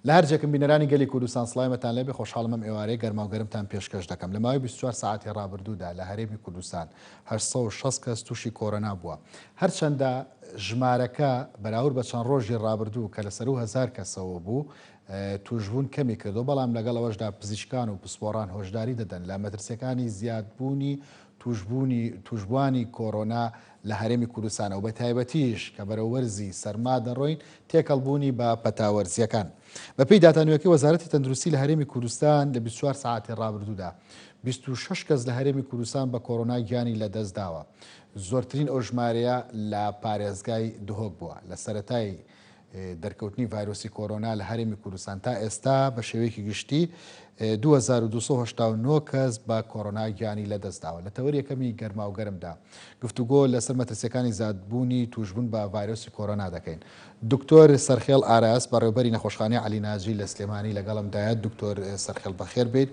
لە هەرجێکم بینەرانی گەلی کوردستان سڵایمەتان لێبێ خۆشحاڵم ئەم ئێوارەی گەرماوگەرمتان پێشکەش دەکەم لە ماوەی 24 ساعتی ڕابردوودا لە هەرێمی کوردستان 860 کەس تووشی کۆرۆنا بووە هەرچەندە ژمارەکە بەراورد بە چەند ڕۆژی ڕابردوو کە لەسەر 1000 کەسەوە بوو توشبوون کەمی کردو بەڵام لەگەڵەوەشدا پزیشکان و پسپۆڕان هۆشداری دەدەن لە مەترسیەکانی زیادبوونی توشبوانی کۆرۆنا لە هەرێمی کوردستانەوە بە تایبەتیش کە بەرەوەرزی سەرما دەڕۆین تێکەڵبوونی بە پەتاوەرزیەکان بەپێی داتانوێکی وەزارەتی تەندروستی لە هەرێمی کوردستان لە 24 ساعتی ڕابردوودا 26 کەس لە هەرێمی کوردستان بە کۆرۆنا گیانی لەدەست داوە زۆرترین ئەو ژمارەیە لە پارێزگای دهۆک بووە لە سەرەتای دەرکەوتنی ڤایرۆسی کۆرۆنا لە هەرێمی کوردستان تا ئێستا بە شێوەیەکی گشتی 2289 کەس بە کۆرۆنا گیانی لەدەستداوە لە تەوەری یەکەمی گەرماوگەرمدا گفتوگۆ لەسەر مەترسیەکانی زیادبوونی توشبوون بە ڤایرۆسی کۆرۆنا دەکەین دکتۆر سەرخێڵ ئاراس بەڕێوەبەری نەخۆشخانەی عەلی ناجی لە سلێمانی لەگەڵمدایە دکتۆر سەرخێڵ بەخێر بێت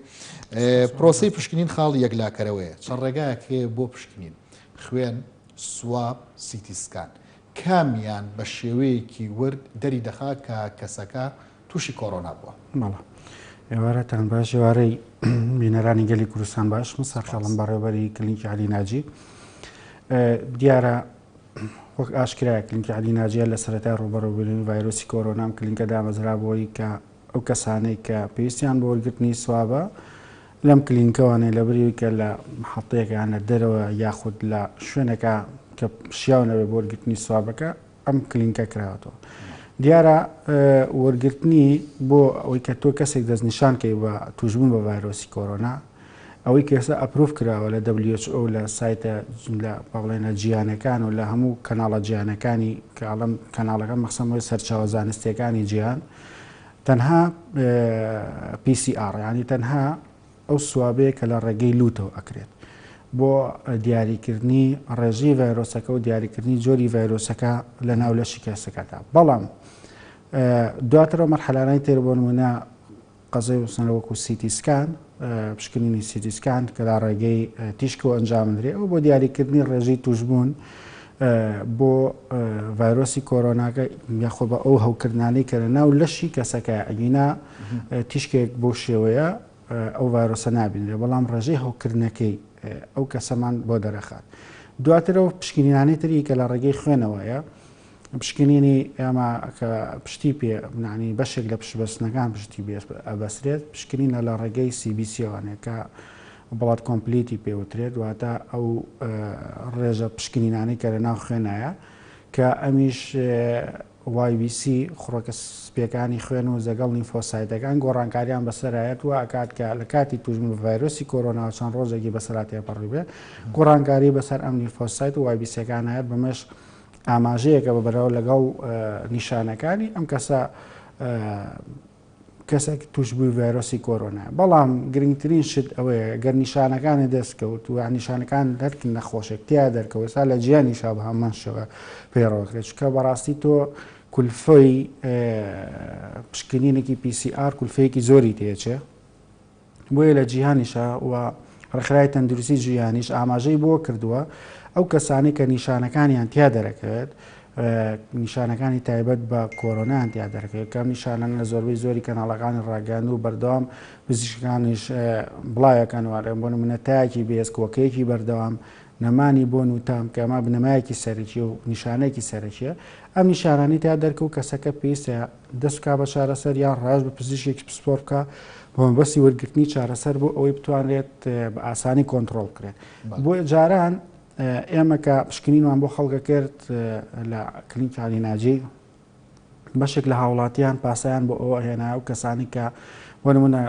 پرۆسەی پشکنین خاڵی یەکلاکەرەوەیە چەند ڕێگایەک هەیە بۆ پشکنین خوێن سواب سیتیسکان کامیان بە شێوەیەکی ورد دەری دەخات کە کەسەکە تووشی کۆرۆنا بووە ئێوارەتان باش ێوارەی بینەرانی گەلی کوردستان باش من سەرخەڵم بەڕێوەبەری کلینیکی عەلی ناجی دیارە وەک ئاشکرایە کلینیکی عەلی ناجیە لە سەرەتای ڕوبەڕووبوونی ڤایرۆسی کۆرۆنام کلینیکە دامەزرا بۆی کە ئەو کەسانەی کە پێویستیان بۆ وەرگرتنی سوابە لەم کلینیکەوانەیە لەبەری کە لە محەڵتەیەکیان لە دەرەوە یاخود لە شوێنێکە کە شیاونەوێ بۆ وەرگرتنی سوابەکە ئەم کلینیکە کراوەتەوە دیارە وەرگرتنی بۆ ئەوەی کە تۆ کەسێک دەستنیشانکەی بە توشبوون بە ڤایرۆسی کۆرۆنا ئەوەی کێستا ئەپرۆڤ کراوە لە WHO لە سایتە لە بەڵێنە جیهانەکان و لە هەموو کەناڵە جیهانەکانی کە ئەڵەم کەناڵەکە مەخسەمەوەی سەرچاوە زانستیەکانی جیهان تەنها PCR ینی تەنها ئەو سوابەیە کە لە ڕێگەی لوتەوە ئەکرێت بۆ دیاریکردنی ڕێژی ڤایرۆسەکە و دیاریکردنی جۆری ڤایرۆسەکە لە ناولەشی کەسەکەدا بەڵام دواترەوە مەرحەلانەی تر بۆ نمونە قەزای وسنە وەکو سیتیسکان پشکنینی سیتیسکان کە لە ڕێگەی تیشکەوە ئەنجامدرێ ئەو بۆ دیاریکردنی ڕێژەی توشبوون بۆ ڤایرۆسی کۆرۆناکە یاخۆ بە ئەو هەوکردانەی کە لە ناو لەشی کەسەکە ئەگینا تیشکێک بۆ شێوەیە ئەو ڤایرۆسە نابینرێ بەڵام ڕێژەی هەوکردنەکەی ئەو کەسەمان بۆ دەرەخات دواترەوە پشکنینانەی تری کە لە ڕێگەی خوێنەوەیە پشکنینی ئێمە کە پشتی پێ بنانی بەشێک لە پشبەستنەکان پشتی ئەبەسرێت پشکنینە لە ڕێگەی CBC-وانەیە کە بڵات کۆمپلیتی پێوترێت دواتە ئەو ڕێژە پشکنینانەی کە لە ناو خوێنایە کە ئەمیش YBC خوڕەکە سپیەکانی خوێن و زەگەڵ لیمفۆسایتەکان گۆڕانکاریان بەسەرایەت و ئاکات کە لە کاتی توژبوون بە ڤایرۆسی کۆرۆنا چەند ڕۆژێکی بەسەراتێ پەڕی بێ گۆڕانکاری بەسەر ئەم لیمفۆسایت و YBC-ەکان هەیەت بەمەش ئاماژەیەکە بەبەرەوە لەگەڵ نیشانەکانی ئەم کەسێک توشبووی ڤایرۆسی کۆرۆنا بەڵام گرنگترین شت ئەوەیە گەر نیشانەکانی دەستکەوت و نیشانەکان هەرکن نەخۆشێک تیا دەرکەوت سا لە جیانی شا بە هەمان شەوە پێڕەوەکرێت چکە بەڕاستی تۆ کولفەی پشکنینێکی PCR کولفەیەکی زۆری تێچێ بۆیە لە جیهانیشە و ڕێکخراوی تەندروستی جیهانیش ئاماژەی بۆ کردووە ئەو کەسانی کە نیشانەکانیان تیا دەرەکەوێت نیشانەکانی تایبەت بە کۆرۆنایان تیا دەرەکەوێت کەم نیشانەن لە زۆربەی زۆری کەناڵەکانی ڕاگەاند و بەردەوام پزیشکانیش بڵایەکان وارێ بۆ نمونە تایەکی بێزکۆکەیەکی بەردەوام نەمانی بۆ نوتام کە ئەمە بنەمایەکی سەرەکی و نیشانەیەکی سەرەکیە ئەم نیشانانی تا دەرکە و کەسەکە پێویستە دەستکا بە چارەسەر یان ڕاش بە پزیشکێکی پسپۆر بکە بۆ مەبەستی وەرگرتنی چارەسەر بۆ ئەوەی بتوانرێت بە ئاسانی کۆنتترۆل کرێت بۆ جاران ئێمە کە پشکنینمان بۆ خەڵکە کرد لە کلینیکی عەلی ناجی بەشێک لە هاوڵاتیان پاسایان بۆ ئەوە هێنا و کەسانی کە بۆ نمونە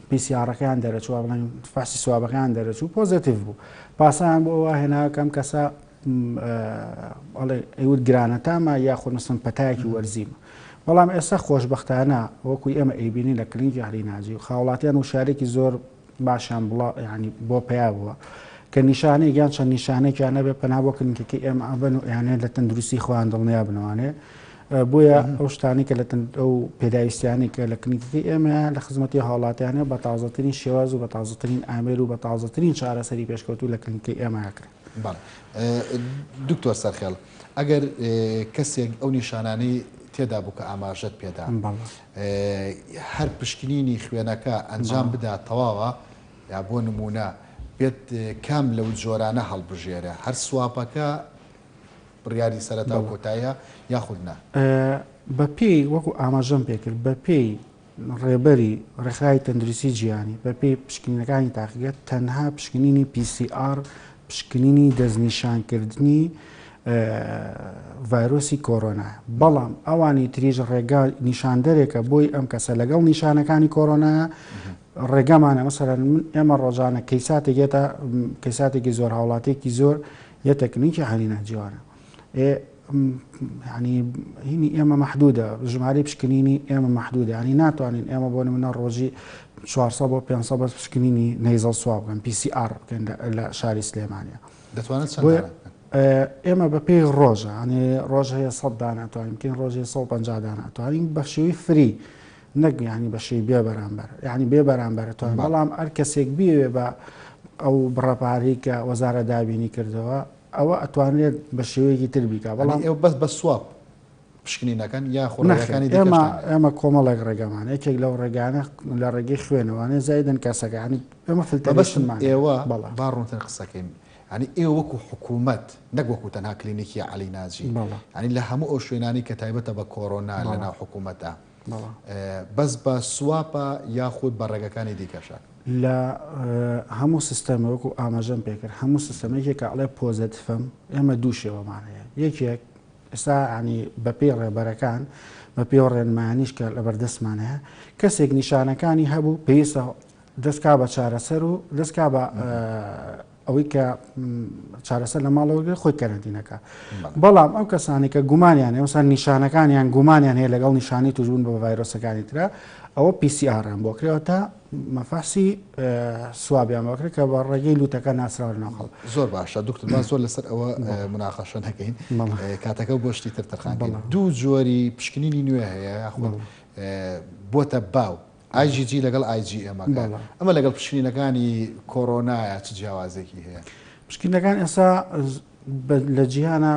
PCRەکەیان دەرەچوە بڵێن فاسی سوابەکەیان دەرەچوو پۆزیتیڤ بوو پاسایان بۆ ئەوە هێنا کەم کەسە ئەیوت گرانەتامە یاخود مەسەڵەن پەتایەکی وەرزیمە بەڵام ئێستا خۆشبەختانە وەکوی ئێمە ئەیبینی لە کلینیکی عەلی ناجی و خاوڵاتیان وشارێکی زۆر باشیان بڵا ینی بۆ پیا بووە کە نیشانەی یان چەند نیشانێکیان نەبێ پەنا بۆ کلینیکەکەی ئێمە ئەبن و یانێت لە تەندروستی خۆیان دڵنیا بنەوانێ بۆیە ئەو شتانی کە لە ئەو پێداویستیانی کە لە کلینیکەکەی ئێمە لە خزمەتی هاوڵاتیانە بە تازەترین شێواز و بە تازەترین ئامێر و بە تازەترین چارەسەری پێشکەوتو لە کلینیکەکەی ئێمە کرد. دکتۆر سەرخێڵ ئەگەر کەسێک ئەو نیشانانەی تێدا بوو کە ئاماژەت پێدا هەر پشکنینی خوێنەکە ئەنجام بدات تەواوە یا بۆ نمونە بێت کام لەو جۆرانە هەڵبژێرە هەر سواپەکە بڕیاری سەرەتا و کۆتاییە یاخودنا بە پێی وەکو ئاماژەم پێکرد بە پێی ڕێبەری ڕێکخراوی تەندروستی جیهانی بە پێی پشکنینەکانی تاقیگەت تەنها پشکنینی PCR پشکنینی دەستنیشانکردنی ڤایرۆسی کۆرۆنا بەڵام ئەوانی تریژ ڕێگا نیشاندەرێکە بۆی ئەم کەسە لەگەڵ نیشانەکانی کۆرۆنایە ڕێگەمانە مەسەرەن ئێمە ڕۆژانە کەیساتێکێتە کەیساتێکی زۆر هاوڵاتێکی زۆر یە تەکنیکی هەلینەجیوانە ینی هینی ئێمە مەحدودە ژمارەی پشکنینی ئێمە مەحدودە ینی ناتوانین ئێمە بۆ نمونە ڕۆژی 400 بۆ 500 بەس پشکنینی نەیزەڵ سواب بکەن PCR بکەن لە شاری سلێمانە دەتوانێت ئێمە بە پێی ڕۆژە ئەنێ ڕۆژ هەیە 100 داناتوانین بکەین ڕۆژی 150 داناتوانین بە شێوی فری نەک ینی بە شێوی بێ بەرامبەر ینی بێ بەرامبەرتوانین بەڵام هەر کەسێک بێ بە ئەو بڕەپاری کە وەزارە دابینی کردەوە ئەوە ئەتوانێت بە شێوەیەکی تر بیکە بەڵام ئێوە بەس بە سواب پشکنینەکەن یا خۆڕەکانی ئێمە کۆمەڵێک ڕێگەمان یەکێک لەو ڕێگانە لە ڕێگەی خوێنەوەوانێ زایدن کەسەکانی ئێمە فلتەبەشمان ئێوە باڕونتن قسەکەین ینی ئێوە وەکو حکوومەت نەک وەکو تەنها کلینیکی عەلی ناجی ینی لە هەموو ئەو شوێنانی کە تایبەتە بە کۆرۆنا لەناو حکوومەتە بەس بە سواپە یاخود بە ڕێگەکانی دیکەشە لە هەموو سیستەمە وەکو ئاماژەم پێکرد هەموو سیستەمێکێک کە ئەڵێ پۆزەتفەم ئێمە دوو شێوەمانەیە یەکێک ئێستا ینی بە پێی ڕێبەرەکان بە پێی ڕێنمانیش کە لە بەردەستمان هەیە کەسێک نیشانەکانی هەبوو پێویستە دەستکا بە چارەسەر و دەستکا بە ئەوەی کە چارەسەر لە ماڵەوە خۆی کەرەنتینەکە بەڵام ئەو کەسانی کە گومانیان ئەوسان نیشانەکانیان گومانیان هەیە لەگەڵ نیشانی توژبوون بە ڤایرۆسەکانی ترە ئەوە PCRیان بۆ کرێەوە تا مەفاسی سوابیان بۆکرێت کە بە ڕێگەی لوتەکە ناسراوە ناخەڵ زۆر باشە دوکتور با زۆر لەسەر ئەوە مناقەشە نەکەین کاتەکە بۆ شتی تر تەرخان دوو جۆری پشکنینی نوێ هەیە یاخود بۆتە باو IgG لەگەڵ IgM ئەمە لەگەڵ پشکنینەکانی کۆرۆنایە چ جیاوازێکی هەیە پشکنینەکان ئێستا لە جیهانە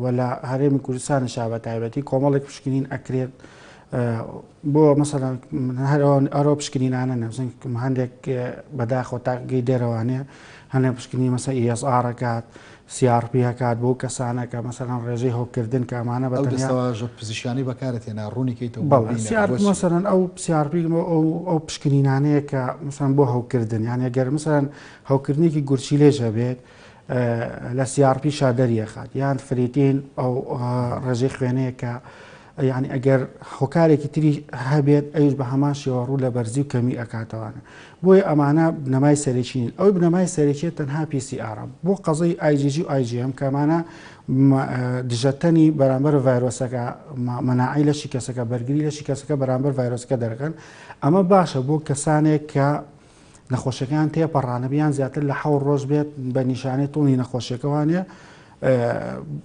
وەلا هەرێمی کوردستانی شابە تایبەتی کۆمەڵێک پشکنین ئەکرێت بۆ مەسەڵەن ئەرۆ پشکنینانە نەبزن هەندێک بەداخۆ تاقی دێرەوانەیە هەندێک پشکنی مەسە ESR ئەکات CRP هەکات بۆ کەسانەکە مەسەڵەن ڕێژەی هەوکردن کە ئەمانە بەتەنیا پزیشانی بەکارێت هێنا ڕوونیکەیتەوە مەسەڵەن ئەو CRP ئەو پشکنینانەیە کە مثلەن بۆ هەوکردن یان ئەگەر مەسەڵەن هەوکردنێکی گورچی لێژە بێت لە CRP شادەریەخات یان فریتین ئەو ڕێژەی خوێنەیە کە یعنی ئەگەر هۆکارێکی تری هەبێت ئەوش بە هەمان شێوە ڕوو لە بەرزی و کەمی ئەکاتەوانە بۆیە ئەمانە بنەمای سەرێکین ئەوی بنەمای سەرێکێت تەنها PCR بۆ قەزەی IgG و IgM کەمانە دژەتەنی بەرامبەر ڤایرۆسەکە مەناعی لەشی کەسەکە بەرگری لەشی کەسەکە بەرامبەر ڤایرۆسەکە دەرەکەن ئەمە باشە بۆ کەسانێک کە نەخۆشیەکان تێپەڕانە بیان زیاتر لە 7 ڕۆژ بێت بە نیشانەی توڵی نەخۆشیەکەوانە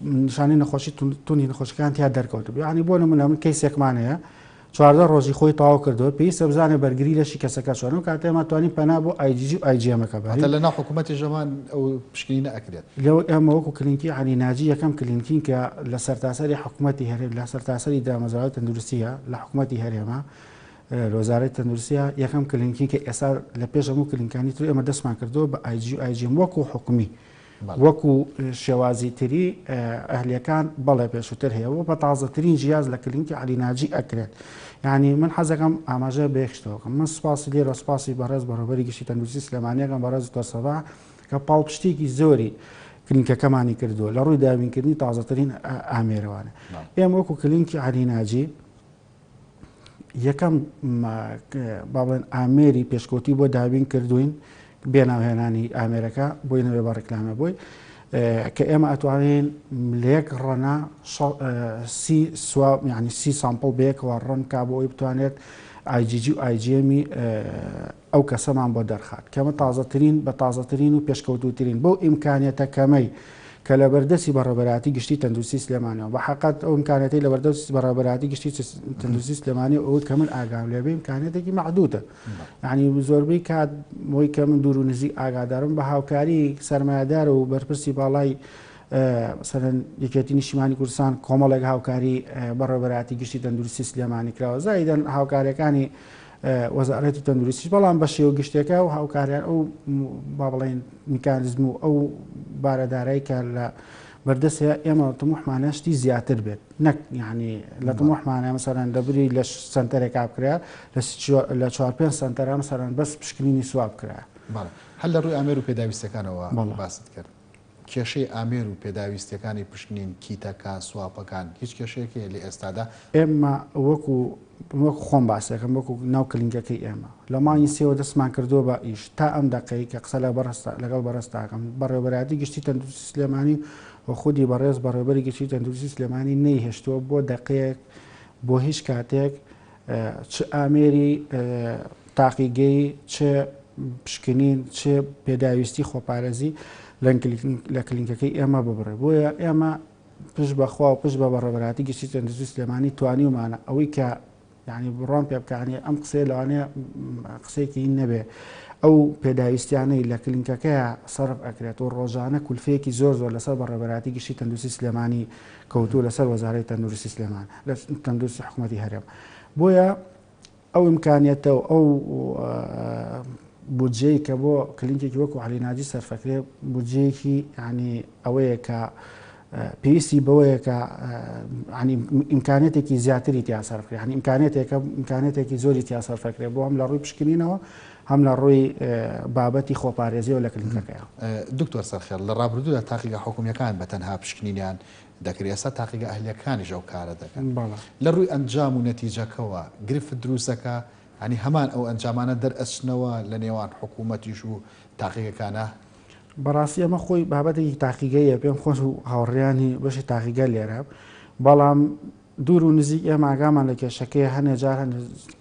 نیشانی نەخۆشی تونی نەخۆشیەکان تیا دەرکەوت ینی بۆ نمونە من کەیسێکمان هەیە 14 ڕۆژی خۆی تاوا کردەوە پێویستە بزانێ بەرگری لەشی کەسەکە چۆن و کاتێمە توانین پەنا بۆ IgG و IgMەکە بەری لە ناو حکوومەتی ژەمان ئەو پشکنینە ئەکرێت لەوە ئێمە وەکو کلینیکی عەلی ناجی یەکەم کلینیکین کە لە سەرتاسەری حکوومەتی هەرێم لە سەرتاسەری دامەزراوەی تەندروستیە لە حکوومەتی هەرێمە وەزارەتی تەندروستیە یەکەم کلینیکی کە ئێستا لە پێش هەموو کلینیکانی تر ئێمە دەستمان کردەوە بە IgG و IgM وەکو حکومی وەکو شێوازی تری ئەهلیەکان بەڵێ پێشووتر هەیە و بە تازەترین جیاز لە کلینیکی عەلی ناجی ئەکرێت یعنی من حەزەکەم ئاماژە بەیەکشتەوەکەم من سپاسی لێرە سپاسی بەڕێز بەڕێوەبەری گشتی تەندروستی سلێمانیەکەم بەڕێز تۆسەبا کە پاڵپشتێکی زۆری کلینیکەکەمانی کردووە لە ڕووی دابینکردنی تازەترین ئامێرەوانە ئێمە وەکو کلینیکی عەلی ناجی یەکەم با بڵێن ئامێری پێشکەوتی بۆ دابین کردوین بێناوهێنانی ئامێرەکە بۆی نەوێ بە ڕێکلامە بووی کە ئێمە ئەتوانین لە یەک ڕەنا ینی 30 سامپڵ بەیەکەوە ڕەن کا بۆ ئەوی بتوانێت IgG و IgMی ئەو کەسەمان بۆ دەرخات کەمە تازەترین بە تازەترین و پێشکەوتوترین بۆ ئیمکانێتە کەمەی کە لە بەردەستی بەڕێوەبەراتی گشتی تەندروستی سلێمانیەوە بە حقیقەت ئەو ئیمکانەتی لە بەردەستی بەڕێوەبەراتی گشتی تەندروستی سلێمانی ئەوەی کە من ئاگام لێبێ ئیمکانێتێکی مەحدودە یعنی زۆربەی کات بۆی کە من دوور و نزیک ئاگادارم بە هاوکاری سەرمایه‌دار و بەرپرسی باڵای مثلا یەکێتی نیشتیمانی کوردستان کۆمەڵێک هاوکاری بەڕێوەبەرایەتی گشتی تەندروستی سلێمانی کراوە زایدەن هاوکاریەکانی وەزارەتی تەندروستی بەڵام بە شێوە گشتێکە و هاوکاریان ئەو با بڵێن میکانیزم و ئەو بارەدارایی کە لە بەردەستە ئێمە تەموحمانە شتی زیاتر بێت نەک یعنی لە تەموحمانە مەسەرەن دەبری لە سنتەرێک بکرا لە 4-5 سنتەرە مەسەرەن بەس پشکنینی سواب کرا هەل لە ڕووی ئامێر و پێداویستەکانەوە باست کرد کێشەی ئامێر و پێداویستەکانی پشکنین کیتەکان سوواپەکان هیچ کێشەیەکی لە ئێستادا ئێمە وەکو خۆم باسەکەم وەکو ناو کلینگەکەی ئێمە لە مانگی سێوە دەستمان کردووە بە ئیش تا ئەم دقەی کە قسە لەگەڵ بەڕێستاکەم بەڕێوەبەرایەتی گشتی تەندروستی سلێمانی و خودی بەڕێز بەڕێوەبەری گشتی تەندروستی سلێمانی نەیهێشتووە بۆ دقەیەک بۆ هیچ کاتێک چ ئامێری تاقیگەی چ پشکنین چ پێداویستی خۆپارێزی لە کلینگەکەی ئێمە ببڕێ بۆیە ئێمە پشت بەخوا و پشت بە بەڕێوەبەرایەتی گشتی تەندروستی سلێمانی توانیومانە ئەوەی کە یعنی بڕوان پێ بکانی ئەم قسەی لەوانەیە قسێکی نەبێ ئەو پێداویستیانەی لە کلینکەکەیە سەرف ئەکرێت و ڕۆژانە کولفەیەکی زۆر لەسەر بەڕێوەبەرایەتی گشتی تەندروستی سلێمانی کەوتووە لەسەر وەزارەتی تەندروستی سلێمان لە تەندروستی حکوومەتی هەرێم بۆیە ئەو ئیمکانیەتە و ئەو بودجەی کە بۆ کلینکێکی وەکو عەلی ناجی سەرفەکرێ بودجەیەکی یعنی ئەوەیە کە پێویستی بەوەیە کە ئیمکانێتێکی زیاتری تیا سەرفکرێ هەنی ئیمکانێتێکی زۆری تیا سەرفەکرێ بۆ هەم لە ڕووی پشکنینەوە هەم لە ڕووی بابەتی خۆپارێزیەوە لە کلینکەکەیەوە. دکتۆر سەرخێڵ لە ڕابردوودا تاقیگە حکوومیەکان بە تەنها پشکنینیان دەکرێت ئێستا تاقیگە ئەهلیەکانیش ئەو کارە دەکەن لە ڕووی ئەنجام و نەتیجەکەەوە گرفت دروستەکە هەنی هەمان ئەو ئەنجامانە دەرئەچنەوە لە نێوان حکوومەتیش و تاقیگەکانە. بەڕاستی ئەمە خۆی بابەتێکی تاقیگەیە پێم خۆش و هاوڕێیانی بەشی تاقیگە لێرە بەڵام دوور و نزیک ئێمە ئاگامان لە کێشەکەی هەنێ جار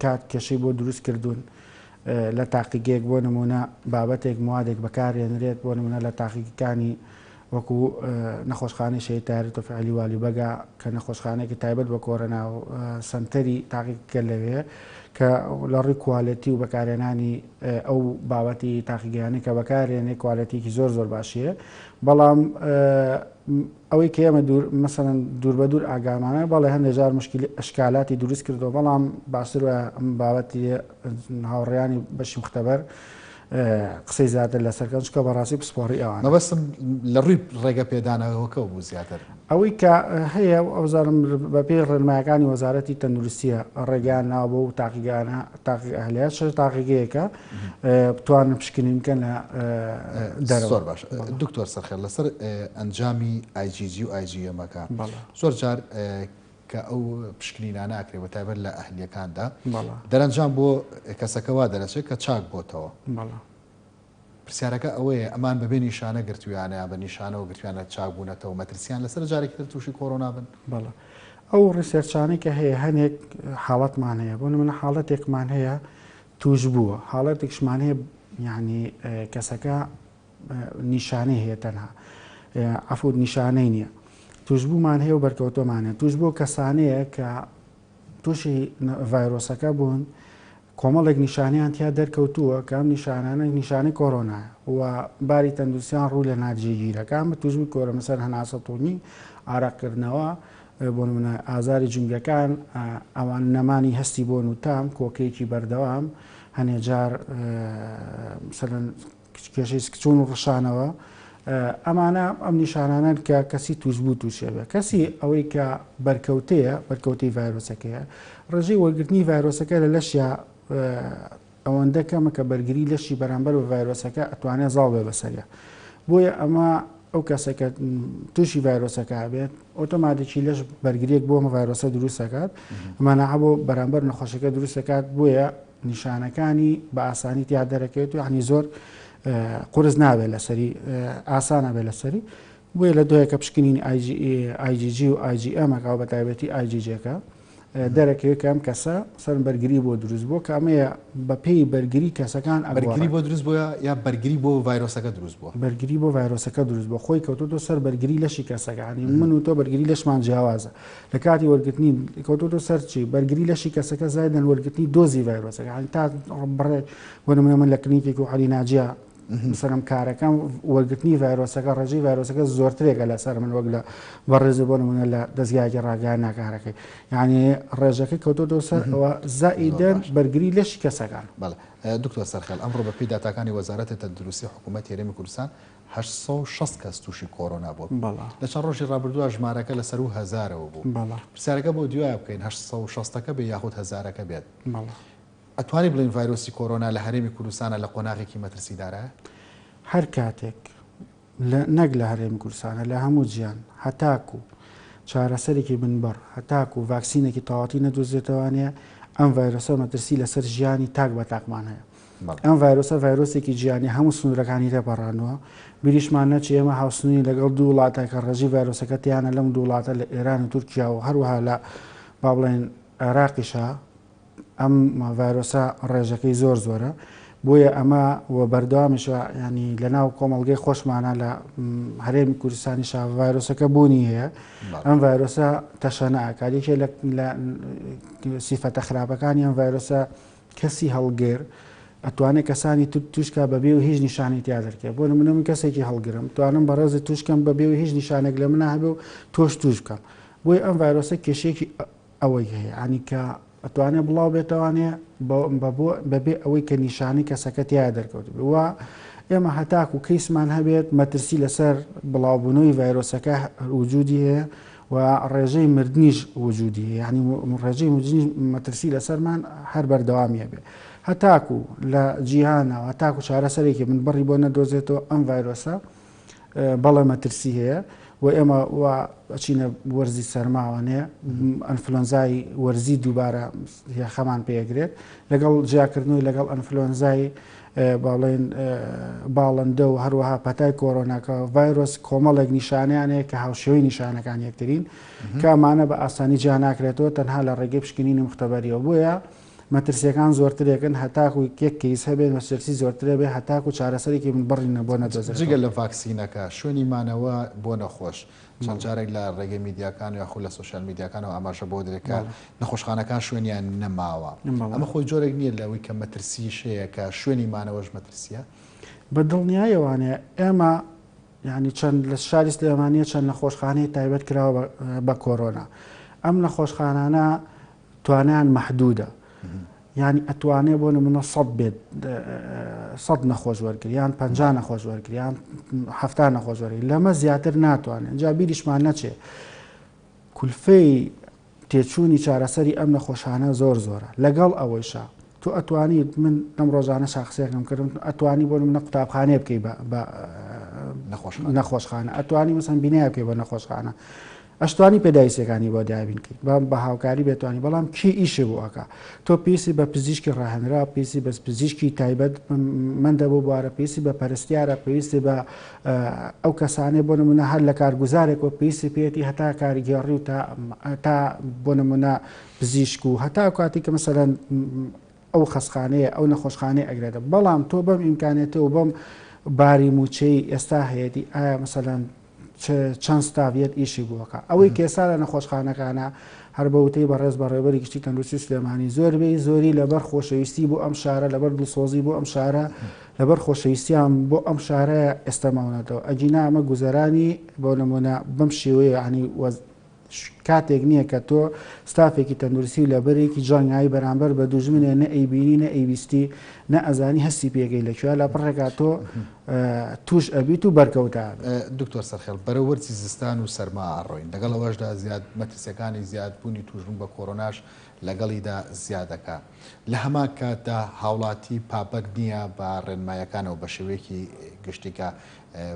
کات کێشەی بۆ دروست کردوون لە تاقیگەیەک بۆ نمونە بابەتێک موادێک بەکارهێنرێت بۆ نمونە لە تاقیگەکانی وەکو نەخۆشخانەی شەیتاری تۆفیعلی والی بەگا کە نەخۆشخانەیەکی تایبەت بە کۆرەنا و سنتەری تاقیگەکە لەوێ کە لە ڕووی کوالەتی و بەکارهێنانی ئەو بابەتی تاقیگەیانەی کە بەکارهێنێ کوالەتیکی زۆر باشیە بەڵام ئەوەی کە ئێمە مەسەڵەن دوور بە دوور ئاگامانە بەڵێ هەندێک جار مشکلی ئەشکالاتی دروست کردەوە بەڵام باشتر ئەم بابەتی هاوڕێیانی بەشی مختبەر قسەی زیاتر لەسەرکەن چکە بەڕاستی پسپۆڕی ئەوان مەبەستم لە ڕووی ڕێگە پێدانەوەکە بوو زیاتر ئەوەی کە هەیە ئەوزارم بە پێی ڕێنمایەکانی وەزارەتی تەندروستیە ڕێگەیان ناو بۆ و تاقیگانە تاقی ئەهلیەت شەش تاقیگەیەکە بتوانن پشکنین بکەن لە دەرەوە. زۆر باش دکتۆر سەرخێڵ لەسەر ئەنجامی IGG و IGM-ەکە زۆر جار کە ئەو پشکنینانە ئاکرێت بە تایبەت لە ئەهلیەکاندا دەرەنجام بۆ کەسەکەوا دەرەچێت کە چاک بۆتەوە پرسیارەکە ئەوەیە ئەمان بەبێ نیشانە گرتویانە بە نیشانەوە گرتویانە چاک بوونەتەوە مەترسیان لەسەر جارێکی تر تووشی کۆڕۆنا بن. بەڵێ ئەو ڕیسێرچانەی کە هەیە هەنێک حاڵەتمان هەیە بۆ نمونە حاڵەتێکمان هەیە توش بووە حاڵەتێکشمان هەیە یعنی کەسەکە نیشانەی هەیە تەنها عەفو نیشانەی نییە توشبوومان هەیە و بەرکەوتۆمانێت توش بۆ کەسانەیە کە تووشی ڤایرۆسەکە بوون کۆمەڵێک نیشانیان تیا دەرکەوتووە کە ئەم نیشانانە نیشانەی کۆڕۆنایە و باری تەندروستیان ڕوو لە ناجێگیرەکان بە توشبووی کۆرە مەسەر هەناسەتۆنی ئاراقکردنەوە بۆ نمونە ئازاری جنگەکان ئەوان نەمانی هەستی بۆ نوتام کۆکەیەکی بەردەوام هەنێ جار کێشەی سکچون و ڕشانەوە ئەمانە ئەم نیشانانان کە کەسی توشبوو تووشێبێ کەسی ئەوەی کە بەرکەوتەیە بەرکەوتی ڤایرۆسەکەیە ڕێژەی وەرگرتنی ڤایرۆسەکە لە لەشیا ئەوەندە کەمە کە بەرگری لەشی بەرامبەر بە ڤایرۆسەکە ئەتوانێت زاڵ بێ بەسەریە بۆیە ئەمە ئەو کەسەکە تووشی ڤایرۆسەکە بێت ئۆتۆماتیکی لەش بەرگریەک بۆ ئەمە ڤایرۆسە دروستەکات ئەمانە بۆ بەرامبەر نەخۆشەکە دروستەکات بۆیە نیشانەکانی بە ئاسانی تیا دەرەکەوێت و یعنی زۆر قرس نابێت لەسەری ئاسانە بێت لەسەری بۆیە لە دوایە کە پشکنینی IGG و IGM-ەکە بە تایبەتی IGG-ەکە دەرەکەوێت کە ئەم کەسە سەر بەرگری بۆ دروست بووە کە ئەمەیە بە پێی بەرگری کەسەکان بەرگری بۆ دروست بووە یا بەرگری بۆ ڤایرۆسەکە دروست بووە بەرگری بۆ ڤایرۆسەکە دروست بووە خۆی کەوتۆ سەر بەرگری لەشی کەسەکانی من و تۆ بەرگری لەشمان جیاوازە لە کاتی وەرگرتنی کەوتۆ سەرچی بەرگری لەشی کەسەکە زایدەن وەرگرتنی دۆزی ڤایرۆسەکە تا بڕێ بۆ نمونە من لە کلینیکێک و عەلی ناجیە مثلم کارەکەم وەرگرتنی ڤایرۆسەکە ڕێژەی ڤایرۆسەکە زۆرترێکە لەسەر من وەک لە بەڕێزە بۆ نمونە لە دەستگایەکی ڕاگەیان ناکارەکەی یعنی ڕێژەکەی کەوتۆ سەر ئەوە زائیدەن بەرگری لەشی کەسەکان. دکتۆر سەرخێل ئەمڕۆ بە پێی داتاکانی وەزارەتە تەندروستی حکوومەت هێرێمی کوردستان 860 کەس تووشی کۆرۆنا بوو لە چەند ڕۆژی ڕابردووە ژمارەکە لەسەر 1000ەوە بوو پرسیارەکە بۆ دوایە بکەین 860ەکە بێ یاخود 1000ەکە بێت ئەتوانی بڵین ڤایرۆسی کۆرۆنا لە هەرێمی کوردستانە لە قۆناغێکی مەترسیدارە هەر کاتێک نەک لە هەرێمی کوردستانە لە هەموو جیان هەتاکو چارەسەرێکی بنبەر هەتاکو و ڤاکسینێکی تەواتی نەدۆزێتەوانەیە ئەم ڤایرۆسە مەترسی لەسەر ژیانی تاک بە تاقمان هەیە ئەم ڤایرۆسە ڤایرۆسێکی جیانی هەموو سنوورەکانی تێپەڕانەوە بیریشمان نەچی ئێمە هاوسنووی لەگەڵ دوو وڵاتە کە ڕێژی ڤایرۆسەکە تیانە لەم دوو وڵاتە لە ئێران و تورکیا و هەروەها لە با بڵێن عێراقیشە ئەم ڤایرۆسە ڕێژەکەی زۆرە بۆیە ئەمە وە بەردەوامیشە ینی لە ناو کۆمەڵگەی خۆشمانە لە هەرێمی کوردستانی شا ڤایرۆسەکە بوونی هەیە ئەم ڤایرۆسە تەشەنە کارێکێ لە سیفەتە خراپەکانی ئەم ڤایرۆسە کەسی هەڵگێر ئەتوانێت کەسانی توشکە بەبێ و هیچ نیشانەی تیا دەرکێت بۆ نمونە من کەسێکی هەڵگرم توانم بەڕێزی توشکەم بەبێ و هیچ نیشانێک لە منە هەبێ و تۆش توش بکەم بۆی ئەم ڤایرۆسە کێشێکی ئەوەی هەیە عنی کە ئەتوانێت بڵاو بێتوانێ بەبێ ئەوەی کە نیشانی کەسەکە تیا دەرکەوت وە ئێمە هەتاکو و کەیسمان هەبێت مەترسی لەسەر بڵاوبوونەوەی ڤایرۆسەکە وجودی هەیە و ڕێژەی مردنیش وجودی ینی ڕێژەی مەترسی لەسەرمان هەر بەردەوامیە بێ هەتاکو لە جیهانەوە هەتاکو چارەسەرێکی من بڕی بۆ نەدۆزێتەوە ئەم ڤایرۆسە بەڵێ مەترسی هەیە و ئێمە ئەچینە وەرزی سەرماوانەیە ئەنفلۆنزای وەرزی دووبارە خەمان پێگرێت لەگەڵ جیاکردنەوەی لەگەڵ ئەنفلۆنزای باڵێن باڵندە و هەروەها پەتای کۆرۆناکە ڤایرۆس کۆمەڵێک نیشانیانەیە کە هاوشێوەی نیشانەکان یەکترین کامانە بە ئاسانی جا ناکرێتەوە تەنها لە ڕێگەی پشکنینی مختبەریەوە بۆیە مەترسیەکان زۆرترێکن هەتاکو یەک کەیس هەبێت مەسەرسی زۆرترە بێ هەتاکو چارەسەرێکی من بڕینە بۆ نەدۆزێت جگە لە ڤاکسینەکە شوێنی مانەوە بۆ نەخۆش چەند جارێک لە ڕێگەی میدیاکان یاخو لە سوشال میدیاکانەوە ئاماژە بۆ دەکە نەخۆشخانەکان شوێنیان نەماوە ئەمە خۆی جۆرێک نییە لەوەی کە مەترسیش هەیە کە شوێنی مانەوەش مەترسیە بە دڵنیایەوانەیە ئێمە ینی چەند لە شاری سلێمانیە چەند نەخۆشخانەی تایبەت کراوە بە کۆرۆنا ئەم نەخۆشخانانە توانیان مەحدودە ینی ئەتوانێ بۆ نمونە 100 بێت 100 نەخۆش وەرگریان 50 نەخۆش وەرگریان 70 نەخۆش وەرگری لەمە زیاتر ناتوانێت جا بیریشمان نەچێ کولفەی تێچوونی چارەسەری ئەم نەخۆشانە زۆرە لەگەڵ ئەوەیشە تۆ ئەتوانیت من ئەم ڕۆژانە شاخسێکم کردم ئەتوانی بۆ منە قوتابخانێ بکەی بە نەخۆشخانە ئەتوانی مەسەن بینای بکەی بە نەخۆشخانە ئەشتوانی پێداویستەکانی بۆ دابین کرد بە هاوکاری بێتوانی بەڵام کی ئیشی بۆ ئەکا تۆ پێسی بە پزیشکی ڕاهێنرا پێسی بە پزیشکی تایبەت مندە بۆ بوارە پێسی بە پەرستیارە پێویستی بە ئەو کەسانێ بۆ نمونە هەر لە کارگوزارێک و پێویستی پێێتی هەتا کاریگەڕی و تا بۆ نمونە پزیشک و هەتا کاتی کە مەسەرەن ئەو خەسخانەیە ئەو نەخۆشخانەی ئەگرێتە بەڵام تۆ بەم ئیمکانێتەوە بەم باری موچەی ئێستا هەیەی ئایا مەسەلەن چەند ستاڤێت ئیشی بووەکە ئەوەی کێسا لە نەخۆشخانەکانە هەر بەوتەی بەڕێز بەڕێوەری گشتی تەندروستی سلێمانی زۆربەی زۆری لەبەر خۆشەویستی بۆ ئەم شارە لەبەر دڵسۆزی بۆ ئەم شارە لەبەر خۆشەویستیان بۆ ئەم شارە ئێستەماونەتەوە ئەجینا ئەمە گوزەرانی بۆ نمونە بەم شێوەیە عنی کاتێک نییە کە تۆ ستافێکی تەندروستی و لەبەرێکی جانگایی بەرامبەر بە دوژمنێ نە ئەیبینی نە ئەیویستی نە ئەزانی هەستی پێگەی لەکوێ لە پڕێکا تۆ توش ئەبییت و بەرکەوتە. دکتۆر سەرخێڵ بەرەوەرچی زستان و سەرما ئاڕۆین لەگەڵ ئەوەشدا زیاد مەترسیەکانی زیادبوونی توژبوون بە کۆرۆناش لەگەڵیدا زیادەکە لە هەمان کاتدا هاوڵاتی پاپەک نییە بە ڕێنمایەکانەوە بە شێوەیەکی گشتیکە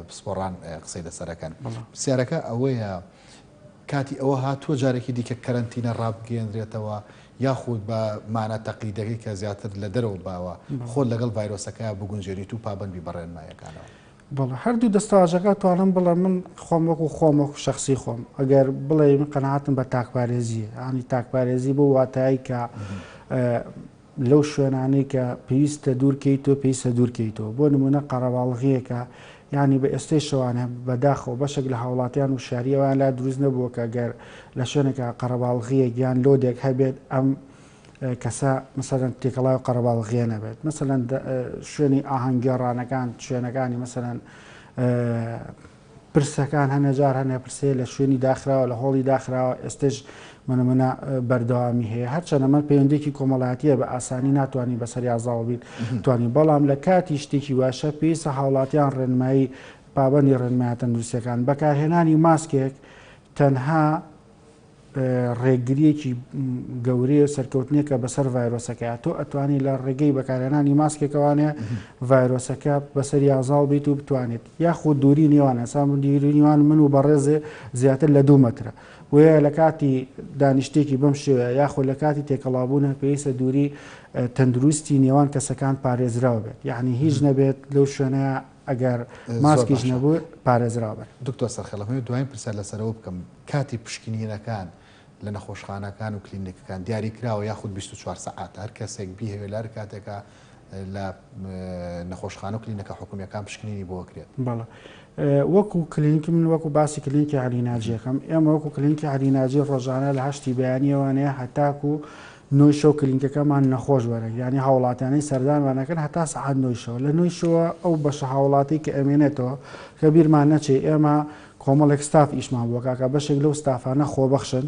پسپۆڕان قسەی لەسەرەکەن پرسیارەکە ئەوەیە کاتی ئەوە هاتووە جارێکی دیکە کەرەنتینە ڕابگەێنرێتەوە یاخود بە مانە تەقلیدەکەی کە زیاتر لە دەرەوە باوە خۆت لەگەڵ ڤایرۆسەکە بگونجێنیت و پابندی بەڕێنمایەکانەوە بەڵێ هەردوو دەستاژەکە توانم بڵێ من خۆم وەکو خۆمەکو شخصی خۆم ئەگەر بڵێ من قەناعەتم بە تاکپارێزیە ئانی تاکپارێزی بۆ واتایی کە لەو شوێنانەی کە پێویستە دوورکەیتەوە پێویستە دوورکەیتەوە بۆ نمونە قەرەباڵغیەکە ینی بە ئێستەی شەوانە بەداخەوە بەشێک لە هاوڵاتیان و شاریەوەیان لا دروست نەبووە کە گەر لە شوێنێکە قەرەباڵغیەک یان لۆدێک هەبێت ئەم کەسە مەسەرەن تێکەڵای و قەرەباڵغیە نەبێت مەسەرەن شوێنی ئاهەنگگەڕانەکان شوێنەکانی مەسەرەن پرسەکان هەنەجار هەنێ پرسێ لە شوێنی داخراوە لە هۆڵی داخراوە ئێستش منە بەردەوامی هەیە هەرچەندە ئەمە پەیوەندێکی کۆمەڵایەتیە بە ئاسانی ناتوانانی بەسەری ئازاڵ بیت توانی بەڵام لە کاتی شتێکی واشە پێویستە هاوڵاتیان ڕێنمایی پابەندی ڕێنمایە تەندروستیەکان بەکارهێنانی ماسکێک تەنها ڕێگریەکی گەورەی و سەرکەوتنێکە بەسەر ڤایرۆسەکە تۆ ئەتوانی لە ڕێگەی بەکارهێنانی ماسکێکەوانێ ڤایرۆسەکە بەسەری ئازاڵ بیت و بتوانێت یاخود دووری نێوانە سام دیرونیوان من و بەڕێزێ زیاتر لە 2 مەترە وەیە لە کاتی دانیشتێکی بەم شێوەیە یاخود لە کاتی تێکەڵابوونە پێویستە دووری تەندروستی نێوان کەسەکان پارێزراوە بێت یعنی هیچ نەبێت لەو شوێنەیە ئەگەر ماسکیش نەبوو پارێزراوە بێت. دکتۆر سەرخێڵەکەم دوایین پرسیار لەسەرەوە بکەم کاتی پشکنینەکان لە نەخۆشخانەکان و کلینیکەکان دیاری کراوە یاخود 24 سەعات هەر کەسێک بیهێوێت لە هەر کاتێکە لە نەخۆشخانە و کلینیکە حکوومیەکان پشکنینی بۆ کرێت. بەڵێ وەکو کلینیکی من وەکو باسی کلینیکی عەلیناجیەکەم ئێمە وەکو کلینیکی عەلیناجی ڕۆژانە لە 8 بەیانیەوانەیە هەتاکو نوۆی شەو کلینیکەکەمان نەخۆش وەرە ینی هاوڵاتیانەی سەردانوانەکەن هەتا سەعات نوۆی شەوە لە نوۆی شەوە ئەو بەشە هاوڵاتی کە ئەمێنێتەوە کە بیرمان نەچێ ئێمە کۆمەڵێک ستاف ئیشمان بۆ کاکە بەشێک لەو ستافانە خۆبەخشن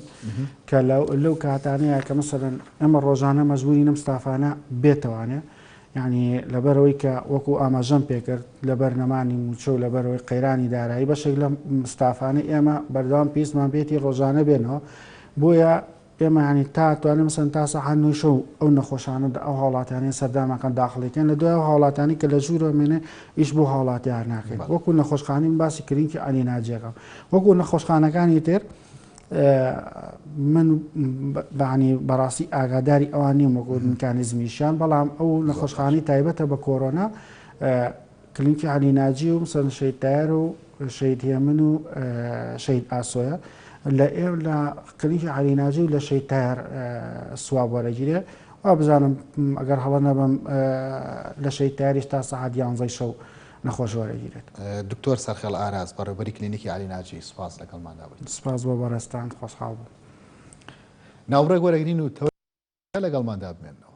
کە لەو کاتانەیە کە مەسەرەن ئەمە ڕۆژانە مەجبوری نەم ستافانە بێتەوانێ یعنی لەبەرەوەی کە وەکو ئاماژەم پێکرد لە بەرنەمانی موچە و لەبەرەوەی قەیرانی دارایی بەشێک لە ستافانە ئێمە بەردەوام پێویستمان بێتی ڕۆژانە بێنەوە بۆیە ئێمە ینی تاتوانێت مەسەن تا سەعات 9 شەو ئەو نەخۆشانە ئەو هاوڵاتیانی سەردانەکان داخڵیکەن لە دوای هاوڵاتانی کە لە ژوورە مێنێ ئیش بۆ هاوڵاتیار ناکەین وەکو نەخۆشخانەی باسی کلینیکی عەلیناجیەکەم وەکو نەخۆشخانەکانی تر من بەعنی بەڕاستی ئاگاداری ئەوان نیم وەکو میکانیزمیشیان بەڵام ئەو نەخۆشخانەی تایبەتە بە کۆرۆنا کلینیکی عەلیناجی و مەسەن شەید تایر و شەید هێمن و شەید ئاسۆیە لە کلینیکی عەلیناجی و لە شەید تایر سواب وەرەگیرێ وا بزانم ئەگەر هەڵە نەبم لە شەید تایریش تا سەعات 11 شەو نەخۆش وەرەگیرێت. دکتۆر سەرخێڵ ئاراز بەڕێوەبەری کلینیکی عەلیناجی سوپاس لەگەڵماندا بوویت. سپاس بۆ بەڕێستان خۆشحاڵ بووم. ناوڕێک وەرەگرین و تەوە لەگەڵماندا بمێنەوە.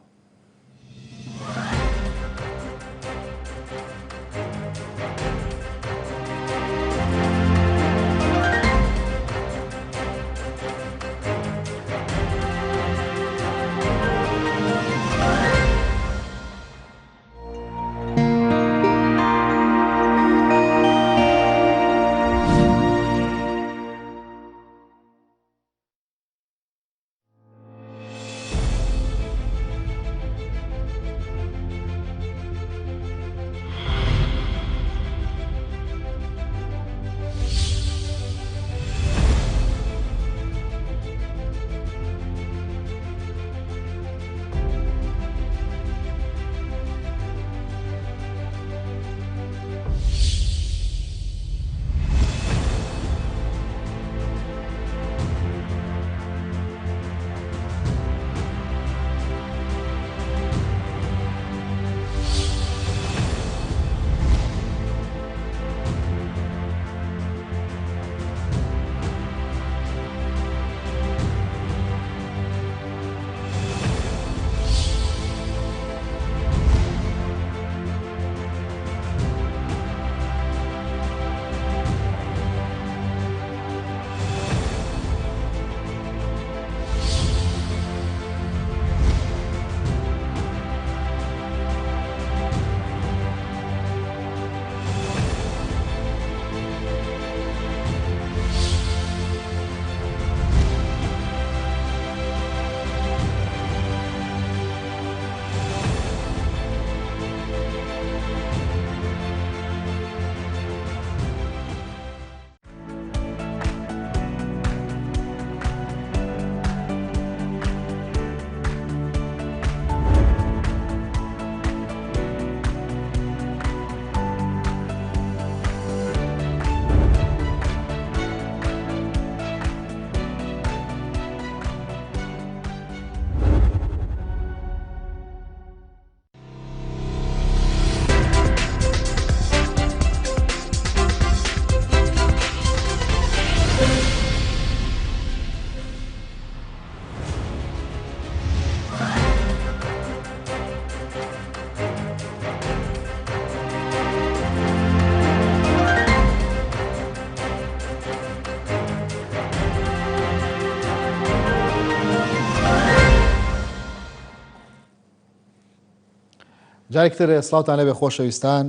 جارێکتر سڵاوتان لەبێ خۆشەویستان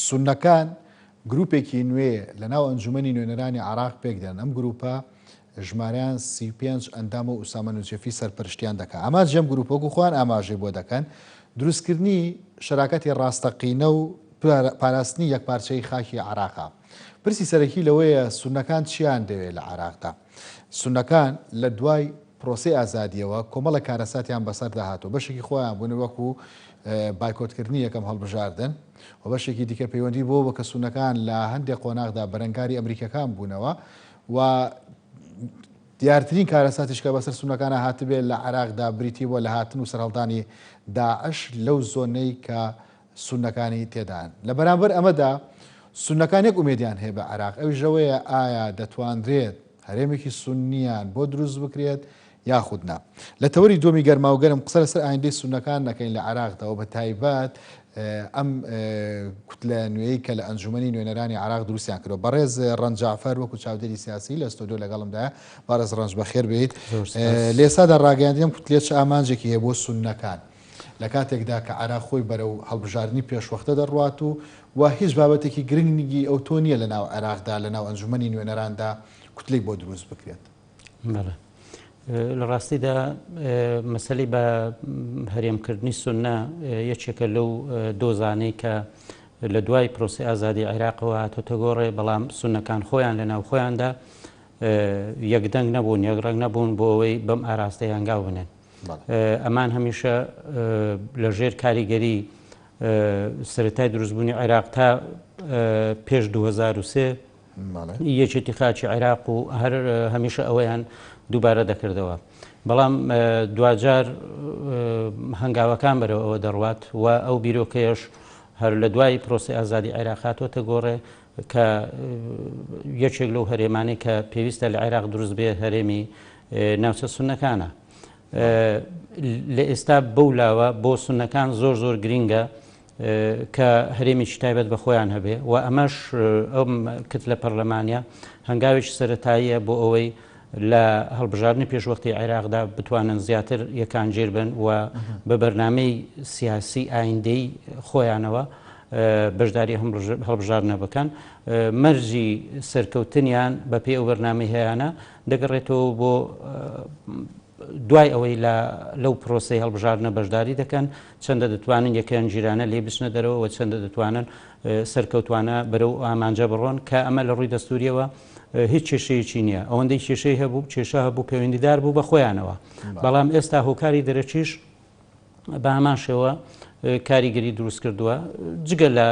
سونەکان گروپێکی نوێ لە ناو ئەنجومەنی نوێنەرانی عراق پێک دێن ئەم گروپە ژمارەیان 35 ئەندام و ئوسامە نوجێفی سەرپەرشتیان دەکات ئەما جەم گروپۆک و خۆیان ئاماژەی بۆ دەکەن دروستکردنی شەراکەتی ڕاستەقینە و پاراستنی یەکپارچەی خاکی عراقا پرسی سەرەکی لەوەیە سونەکان چیان دەوێت لە عراقدا سونەکان لە دوای پرۆسی ئازادیەوە کۆمەڵە کارەساتیان بەسەر داهاتوە بەشێکی خۆیان بوون وەکو بایکۆتکردنی یەکەم هەڵبژاردن و بەشێکی دیکە پەیوەندی بۆ بە کە سونەکان لە هەندێک قۆناغدا بەرەنگاری ئەمریکەکان بوونەوە و دیارترین کارەساتیش کە بەسەر سونەکانە هاتبێت لە عراقدا بریتی بۆ لە هاتن و سەرهەڵدانی داعش لەو زۆنەی کە سونەکانی تێدان لە بەرامبەر ئەمەدا سونەکانێک ئومێدیان هەیە بە عراق ئەوژەوەیە ئایا دەتوانرێت هەرێمێکی سونیان بۆ دروست بکرێت یاخودنا لە تەوەری دۆمی گەرماوگەرم قسە لەسەر ئایندەی سونەکان نەکەین لە عراقداەوە بە تایبەت ئەم کوتلە نوێی کە لە ئەنجومەنی نوێنەرانی عراق دروستیان کردەوە بەڕێز ڕەنجافەر وەکو چاودێری سیاسی لە ستۆدیۆ لەگەڵمدایە بەڕێز ڕەنج بەخێر بێیت لە ئێستادا ڕاگەیاندیم کوتلێت چ ئامانجێکی هەیە بۆ سونەکان لە کاتێکدا کە عراق خۆی بەرەو هەڵبژاردننی پێشوەختە دەڕوات و هیچ بابەتێکی گرنگنیگی ئەو تۆ نییە لە ناو عراقدا لە ناو ئەنجومەنی نوێنەراندا کوتلەی بۆ دروست بکرێت لە ڕاستیدا مەسەلەی بە هەرێمکردنی سونە یەکێکە لەو دۆزانەی کە لە دوای پرۆسی ئازادی عێراقەوە هاتۆتە گۆڕێ بەڵام سونەکان خۆیان لە ناو خۆیاندا یەکدەنگ نەبوون یەکڕنگ نەبوون بۆ ئەوەی بەم ئاراستەی هەنگاو بنێن ئەمان هەمیشە لە ژێر کاریگەری سەرەتای دروستبوونی عێراق تا پێش 2003 یەکێتی خاچی عێراق و هەر هەمیشە ئەوەیان دووبارە دەکردەوە بەڵام دوجار هەنگاوەکان بەرەوە ئەوە دەڕوات و ئەو بیرۆکەیەش هەر لە دوای پرۆسی ئازادی عێراقاتۆتە گۆڕێ کە یەکێک لەو هەرێمانەی کە پێویستە لە عێراق دروست بێ هەرێمی ناوچە سونەکانە لە ئێستا بەولاوە بۆ سونەکان زۆر گرینگە کە هەرێمیی تایبەت بە خۆیان هەبێ و ئەمەش ئەم کت لە پەرلەمانیا هەنگاوێکی سەرەتاییە بۆ ئەوەی لە هەڵبژاردننی پێشوەختی عێراقدا بتوانن زیاتر یەکان جێر بن و بە بەرنامەی سیاسی ئایندەی خۆیانەوە بەشداری هەڵبژاردنە بکەن مەرجی سەرکەوتنیان بە پێی ئەو بەرنامەی هەیەە دەگەڕێتەوە بۆ دوای ئەوەی لەو پرۆسی هەڵبژاردنە بەشداری دەکەن چەندە دەتوانن یەکەیان جیرانە لێ بچنە دەرەوە و چەندە دەتوانن سەرکەوتوانە بەرەو ئامانجە بڕۆن کە ئەمە لە ڕووی دەستوریەوە هیچ کێشەیەکی نییە ئەوەندەی کێشەی هەبوو کێشە هەبوو پەیوەندیدار بوو بە خۆیانەوە بەڵام ئێستا هۆکاری دەرەچیش بە هەمان شێوە کاریگەری دروست کردووە جگە لە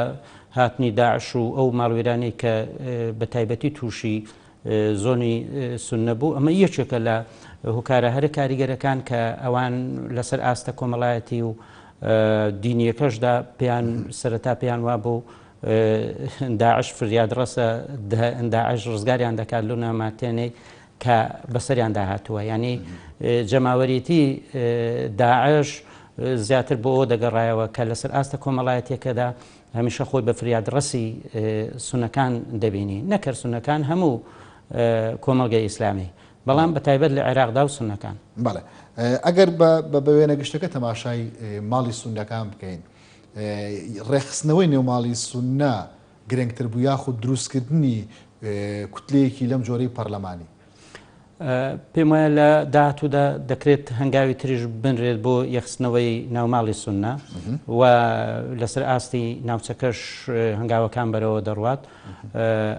هاتنی داعش و ئەو ماڵوێرانەی کە بە تایبەتی تووشی زۆنی سونە بوو ئەمە یەکێکە لە هۆکارە هەرە کاریگەرەکان کە ئەوان لەسەر ئاستە کۆمەڵایەتی و دینیەکەشدا پێیان سەرەتا پێیان وا بوو داعش فریادڕەسە داعش ڕزگاریان دەکات لەو ناماتێنەی کە بەسەریان داهاتووە ینی جەماوەریەتی داعش زیاتر بۆ ئەوە دەگەڕایەوە کە لەسەر ئاستە کۆمەڵایەتێکەدا هەمیشە خۆی بە فریادڕەسی سونەکان دەبینی نەکرد سونەکان هەموو کۆمەڵگەی ئیسلامی بەڵام بە تایبەت لە عێراقدا و سونەکان بەڵێ ئەگەر بە وێنە گشتەکە تەماشای ماڵی سونەکان بکەین ڕێخستنەوەی نێوماڵی سونە گرنگتر بوو یاخود دروستکردنی کوتلەیەکی لەم جۆرەی پەرلەمانی پێم وایە لە داهاتوودا دەکرێت هەنگاوی تریش بنرێت بۆ یەخستنەوەی ناوماڵی سونە و لەسەر ئاستی ناوچەکەش هەنگاوەکان بەرەوە دەڕوات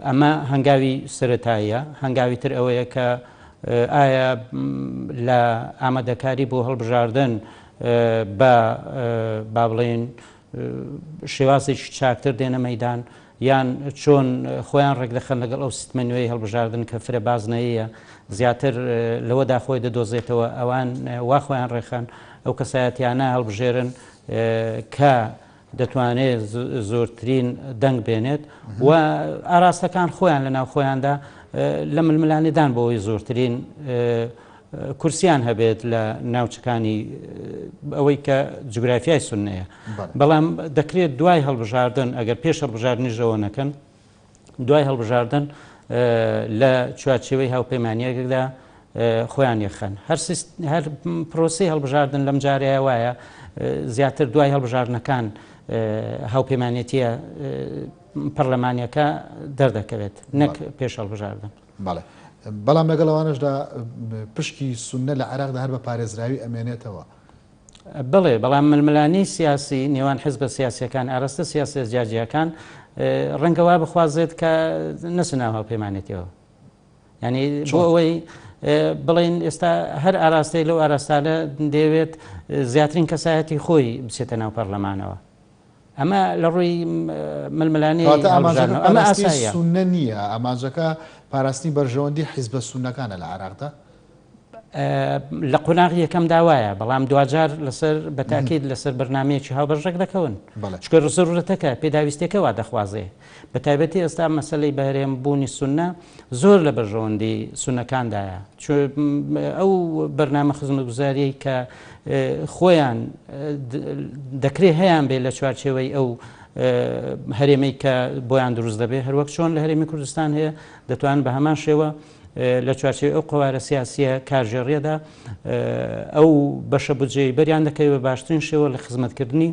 ئەمە هەنگاوی سەرەتاییە هەنگاوی تر ئەوەیە کە ئایا لە ئامادەکاری بۆ هەڵبژاردن بە با بڵێن شێوازێکی چاکتر دێنە مەیدان یان چۆن خۆیان ڕێک دەخەن لەگەڵ ئەو سیستمە نوێی هەڵبژاردن کە فرە بازنەیە زیاتر لەوەدا خۆی دەدۆزێتەوە ئەوان وا خۆیان ڕێخەن ئەو کەسایەتیانە هەڵبژێرن کە دەتوانێت زۆرترین دەنگ بێنێت و ئاراستەکان خۆیان لە ناو خۆیاندا لە ململانێدان بۆەوەی زۆرترین کورسیان هەبێت لە ناوچەکانی ئەوەی کە جوگرافیای سونەیە بەڵام دەکرێت دوای هەڵبژاردن ئەگەر پێش هەڵبژاردنیشەوە نەکەن دوای هەڵبژاردن لە چوارچێوەی هاوپەیمانیەکدا خۆیان یەخەن هەر پرۆسی هەڵبژاردن لەم جارەیە وایە زیاتر دوای هەڵبژاردنەکان هاوپەیمانێتیە پەرلەمانیەکە دەردەکەوێت نەک پێش هەڵبژاردن. بەڵام لەگەڵەوانشدا پشکی سونە لە عێراقدا هەر بە پارێزراوی ئەمێنێتەوە. بڵێ بەڵام ململانی سیاسی نێوان حیزبە سیاسیەکان ئاراستە سیاسی جیاجیەکان ڕەنگەوا بخوازێت کە نەچناو هاوپەیمانێتیەوە. ینی بۆ ئەوەی بڵین ئێستا هەر ئاراستەی لەو ئاراستانە دەوێت زیاترین کەسایەتی خۆی بچێتە ناو پەرلەمانەوە. ئەمە لە ڕووی ململانی ئەمە ئاسایی سونە نییە ئاماژەکە پاراستنی بەرژەوەندی حیزبە سونەکانە لە عێراقدا لە قۆناغی یەکەم داوایە بەڵام دوجار لەسەر بەتاکید لەسەر بەرنمەیەکی هاوبەشێک دەکەون چکە ڕزورەتەکە پێداویستێکەوە دەخوازێ بە تایبەتی ئێستا مەسەلەی بەهرێم بوونی سونە زۆر لە بەرژەوەندی سونەکاندایە ئەو بەرنامە خزمەتگوزاریی کە خۆیان دەکرێت هەیان بێ لە چوارچێوەی ئەو هەرێمەی کە بۆیان دروست دەبێت هەروەک چۆن لە هەرێمی کوردستان هەیە دەتوانن بە هەمان شێوە لە چوارچێوەی ئەو قوارە سیاسیە کارژێڕیەدا ئەو بەشە بودجەی بەریان دەکەوێت بە باشترین شێوە لە خزمەتکردنی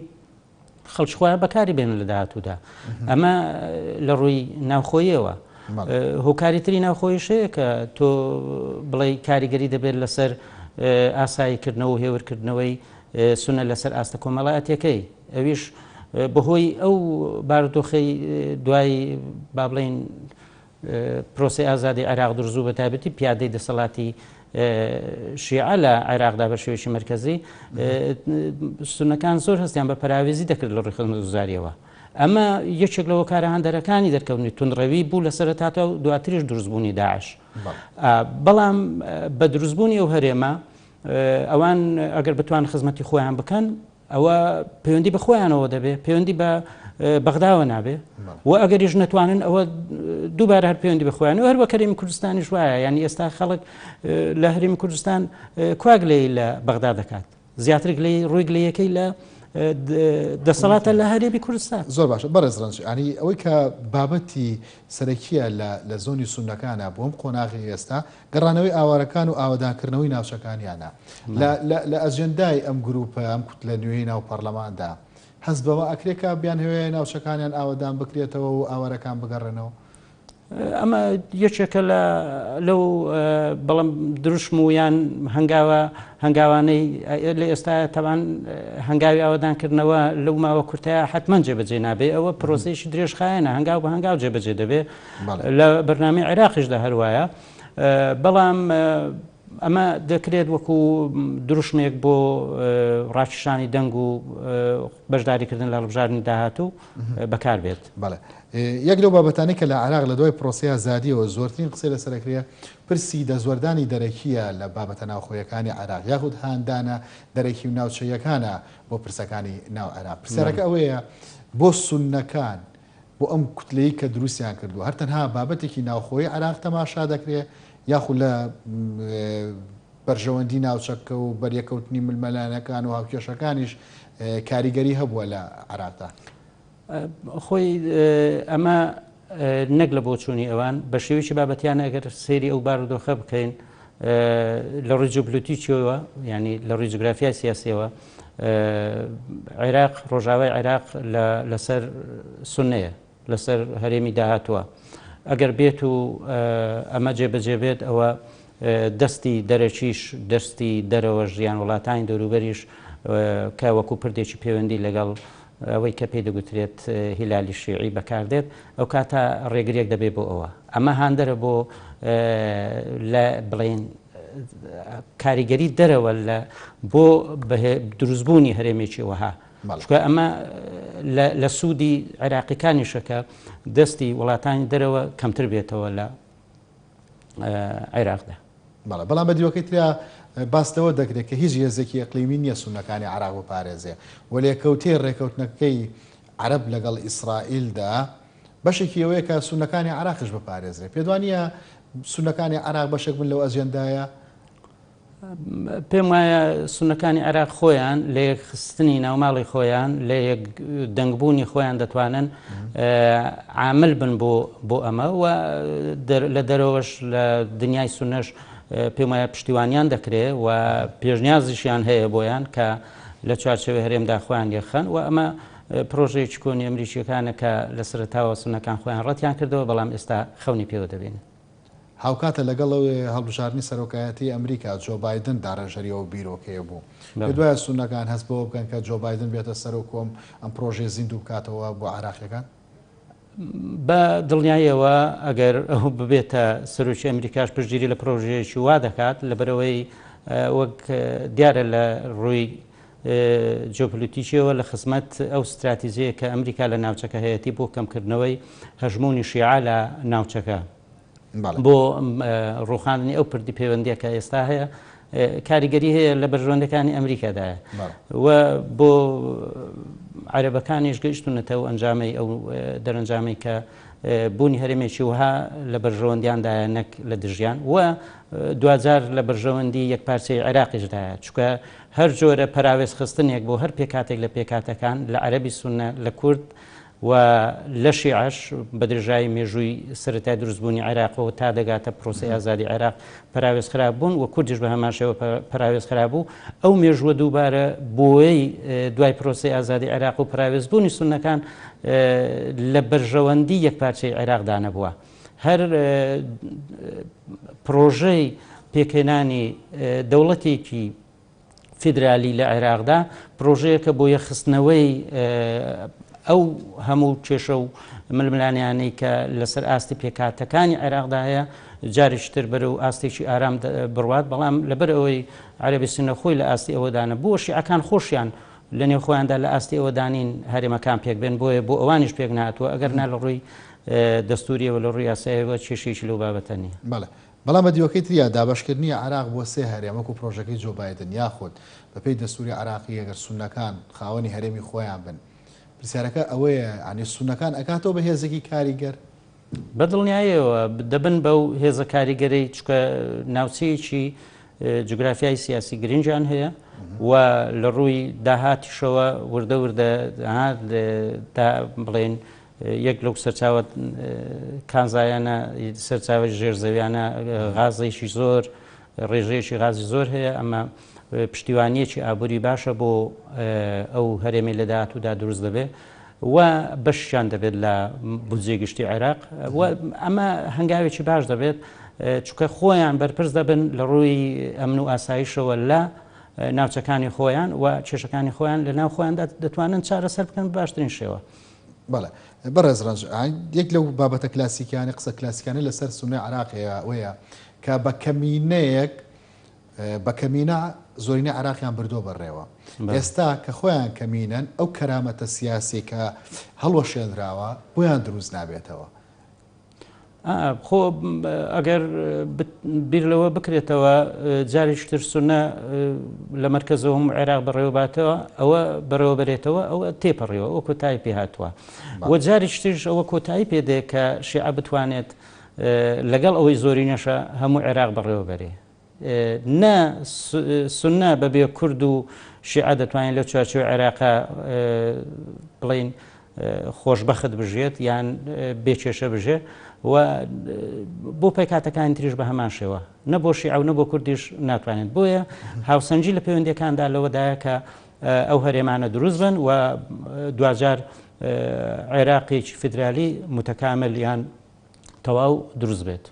خەڵکخوایە بەکاری بێنن لە داهاتوودا. ئەمە لە ڕووی ناوخۆیەوە هۆکاریتری ناوخۆیشەیە کە تۆ بڵێ کاریگەری دەبێت لەسەر ئاساییکردنەوە و هێورکردنەوەی سونە لەسەر ئاستە کۆمەڵایەتەکەی ئەویش بەهۆی ئەو بارودۆخەی دوای با بڵێن پرۆسی ئازادی عێراق دروزوو بە تایبەتی پیادەی دەسەڵاتی شیعە لە عێراقدا بە شێوەیەکی مرکزی سونەکان زۆر هەستیان بە پەراوێزی دەکرد لە ڕووی خزمەتگوزاریەوە. ئەمە یەکێک لە هۆکارە هەندەرەکانی دەرکەوتنی توندڕەوی بوو لە سەرەتاتە و دواتریش دروستبوونی داعش. بەڵام بە دروستبوونی ئەو هەرێمە ئەوان ئەگەر بتوان خزمەتی خۆیان بکەن ئەوە پەیوەندی بە خۆیانەوە دەبێت پەیوەندی بە بەغداوە نابێ و ئەگەریش نەتوانن ئەوە دووبارە هەر پەیوەندی بخۆیان و هەر وە هەرێمی کوردستانی وایە ینی ئێستا خەڵک لە هەرێمی کوردستان کواگلەی لە بەغدا دەکات زیاتر ڕووی گلەیەکەی لە دەسەڵاتە لە هەرێمی کوردستان. زۆر باشە بەڕێز ڕەنج ینی ئەوەی کە بابەتی سەرەکیە لە زۆنی سونەکانە بۆم قۆناغی ئێستا گەڕانەوەی ئاوارەکان و ئاوادانکردنەوەی ناوچەکانیانە لە ئەجەندای ئەم گروپە ئەم کوتلە نوێی ناو پەرلەماندا هەست بەوە ئەکرێکە بیان هەوێ ناوچەکانیان ئاوادان بکرێتەوە و ئاوارەکان بگەڕێنەوە. ئەمە یەکێکە لەو بەڵام دروشم و یان هەنگاوانەی لە ئێستا تاوان هەنگاوی ئاوادانکردنەوە لەو ماوە کورتەیە حتمما جێبەجێ نابێ ئەوە پرۆسەیەکی درێژخایەنە هەنگاو بە هەنگاو جێبەجێ دەبێ لە بەرنامەی عێراقیشدا هەروایە بەڵام ئەمە دەکرێت وەکو دروشمێک بۆ ڕاکێشانی دەنگ و بەشداریکردن لە هەڵبژاردننی داهاتوو بەکار بێت. یەک لەو بابەتانی کە لە عێراق لە دوای پرۆسی ئازادیەوە زۆرترین قسەی لەسەرکرێ پرسی دەزوەردانی دەرەکیە لە بابەتە ناوخۆیەکانی عێراق یاخود هاندانە دەرەکی و ناوچەیەکانە بۆ پرسەکانی ناو عێراق. پرسیارەکە ئەوەیە بۆ سونەکان بۆ ئەم کوتلەیە کە دروستیان کردووە هەر تەنها بابەتێکی ناوخۆی عێراق تەماشا دەکرێت یاخود لە بەرژەوەندی ناوچەکە و بەریەکەوتنی ملمەلانەکان و هاوکێشەکانیش کاریگەری هەبووە لە عێراقدا. خۆی ئەمە نەک لە بۆ چوونی ئەوان بە شێوەیەکی بابەتیانە ئەگەر سەیری ئەو بارودۆخە بکەین لە ڕووی جیۆپۆلیتیکیەوە ینی لە ڕووی جوگرافیای سیاسیەوە عێراق ڕۆژاوای عێراق لەسەر سونەیە لەسەر هەرێمی داهاتووە ئەگەر بێت و ئەمە جێبەجێ بێت ئەوە دەستی دەرەکیش دەستی دەرەوە ژیان وڵاتانی دەوروبەریش کە وەکو پردێکی پەیوەندی لەگەڵ ئەوەی کە پێی دەگوترێت هیلالی شیعی بەکاردێت ئەو کاتە ڕێگریەک دەبێت بۆ ئەوە ئەمە هاندەرە بۆ لە بڵێن کاریگەری دەرەوە بۆ دروستبوونی هەرێمێکی وەها چکە ئەمە لە سوودی عێراقیەکانیشەکە دەستی وڵاتانی دەرەوە کەمتر بێتەوە لە عێراقدا. بەڵام بە دیوەکەی تریا باستەوە دەکرێت کە هیچ هێزێکی ئەقلیمی نییە سونەکانی عێراق و پارێزێ و لێکەوتێ ڕێکەوتنەکەی عەرەب لەگەڵ ئیسرائیلدا بەشێکی ئەوەیە کە سونەکانی عێراقش بپارێزرێ پێدوانیە سونەکانی عێراق بەشێک بن لەو ئەجێندایە. پێم وایە سونەکانی عێراق خۆیان لە یەکخستنی ناوماڵی خۆیان لە یەک دەنگبوونی خۆیان دەتوانن عامل بن بۆ ئەمە و لە دەرەوەش لە دنیای سونەش پێم وایە پشتیوانیان دەکرێت و پێشنیازیشیان هەیە بۆیان کە لە چوارچەوەی هەرێمدا خۆیان یەخەن و ئەمە پرۆژەیەکی کۆنی ئەمریکیەکانە کە لە سەرەتاوە سونەکان خۆیان ڕەتیان کردەوە بەڵام ئێستا خەونی پێوە دەبێن. هاوکاتە لەگەڵەوەی هەڵبژاردننی سەرۆکایەتی ئەمریکا جۆ بایدن داڕێژەریەوە بیرۆکەیە بوو. دوایە سونەکان هەست بۆ بکەن کە جۆ بایدن بێتە سەر و کۆم ئەم پرۆژێ زیندوو بکاتەوە بۆ عراقیەکان. بە دڵنیاییەوە ئەگەر ئەو ببێتە سەرۆکی ئەمریکاش پشتگیری لە پرۆژەیەکی وا دەکات لەبەرەوەی وەک دیارە لە ڕووی جۆپۆلیتیکیەوە لە خزمەت ئەو استراتیژەیە کە ئەمریکا لە ناوچەکە هەیەی بۆ کەمکردنەوەی هەژمونی شیعە لە ناوچەکە بۆ ڕوخاندنی ئەو پردی پەیوەندیە کە ئێستا هەیە کاریگەری هەیە لە بەرژەوەندەکانی ئەمریکادایە و بۆ عەرەبەکانیش گەیشتونەتەوە ئەنجامەی ئەو دەرەنجامی کە بوونی هەرێمێکی وها لە بەرژەوەندیاندایە نەک لە دژیان و دوجار لە بەرژەوەندی یەک پارچەی عێراقیشدایە چکە هەر جۆرە پەراوێز خستنێک بۆ هەر پێکاتێک لە پێکاتەکان لە عەرەبی سونە لە کورد و لە شیعەش بە درێژایی مێژووی سەرەتای دروستبوونی عێراقەوە تا دەگاتە پرۆسی ئازادی عێراق پەراوێز خراپ بوون و کوردیش بە هەمان شێوە پەراوێز خراپ بوو ئەو مێژووە دووبارە بۆیەی دوای پرۆسی ئازادی عێراق و پەراوێزبوونی سونەکان لە بەرژەوەندی یەکپارچەی عێراقدا نەبووە. هەر پرۆژەی پێکهێنانی دەوڵەتێکی فیدرالی لە عێراقدا پرۆژەیەکە بۆ یەخستنەوەی ئەو هەموو کێشە و ململانیانەی کە لەسەر ئاستی پێکاتەکانی عێراقدا هەیە جاریشتر بەرە و ئاستێکی ئارام بڕوات بەڵام لەبەر ئەوەی عەرەبی سونە خۆی لە ئاستی ئەوەدانە بۆ شیعەکان خۆشیان لە نێو خۆیاندا لە ئاستی ئەوەدانین هەرێمەکان پێک بێن بۆیە بۆ ئەوانیش پێک نهاتووە ئەگەر نا لە ڕووی دەستوریەوە لە ڕووی یاسایەوە کێشەیەکی لەو بابەتە نیە. بەڵام بە دیوەکەی تریا دابشکردنی عراق بۆ سێ هەرێمەک و پرۆژەکەی جۆ بایدن یاخود بەپێی دەستوری عراقی ئەگەر سونەکان خاوەنی هەرێمی خۆیان بن پرسیارەکە ئەوەیە ئەنی سونەکان ئەکاتەوە بە هێزێکی کاریگەر بەدڵنیاییەوە دەبن بەو هێزە کاریگەری چکە ناوچەیەکی جوگرافیای سیاسی گرنگیان هەیە و لە ڕووی داهاتیشەوە وردە وردە بڵێن یەک لەو سەرچاوە کانزایانە سەرچاوە ژێرزەویانە غازێکی زۆر ڕێژەیەکی غازی زۆر هەیە ئەمە پشتیوانیەکی ئابووری باشە بۆ ئەو هەرێمی لە داهاتوودا دروست دەبێت و بەشیان دەبێت لە بودجێ گشتی عێراق ئەمە هەنگاوێکی باش دەبێت چکە خۆیان بەرپرس دەبن لە ڕووی ئەمن و ئاسایشەوە لە ناوچەکانی خۆیان و کێشەکانی خۆیان لە ناو خۆیاندا دەتوانن چارەسەر بکەن باشترین شێوە. بەڵێ بەڕێز ڕەنج یەک لەو بابەتە کلاسیکیانی قسە کلاسیکانی لەسەر سونەی عراقیە ئەوەیە کە بە کەمینەیەک بە کەمینە زۆرینە عراقیان بردۆ بەڕێوە ئێستا کە خۆیان کەمینەن ئەو کەرامەتە سیاسی کە هەڵوەشێنراوە بۆیان دروست نابێتەوە. خۆ ئەگەر بیر لەوە بکرێتەوە جاریشتر سونە لە مەرکەزەوە هەموو عێراق بەڕێوەباتەوە ئەوە بەڕێوە بێتەوە ئەوە تێپەڕێەوە ئەو کۆتایی پێهاتووە وە جاریشترش ئەوە کۆتایی پێدێ کە شیعە بتوانێت لەگەڵ ئەوەی زۆری نەشە هەموو عێراق بەڕێوە بەرێ نە سونە بەبێ کورد و شیعە دەتوانێت لە چوارچێوەی عێراقا بڵین خۆشبەخت بژێت یان بێکێشە بژێ و بۆ پێکاتەکانی تریش بە هەمان شێوە نە بۆ شیعە و نە بۆ کوردیش ناتوانێت بۆیە هاوسەنجی لە پەیوەندیەکاندا لەوەدایە کە ئەو هەرێمانە دروست بن و دوجار عێراقێکی فیدرالی متەکامل یان تەواو دروست بێت.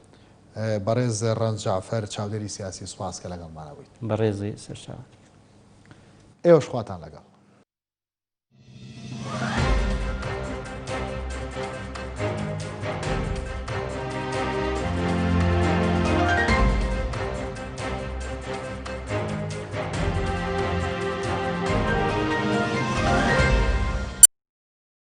بەڕێز ڕەنج جعفەر چاودێری سیاسی سوپاس کە لەگەڵمانە بوویت. بەڕێزی سەرچاوە ئێوەش خواتان لەگەڵ.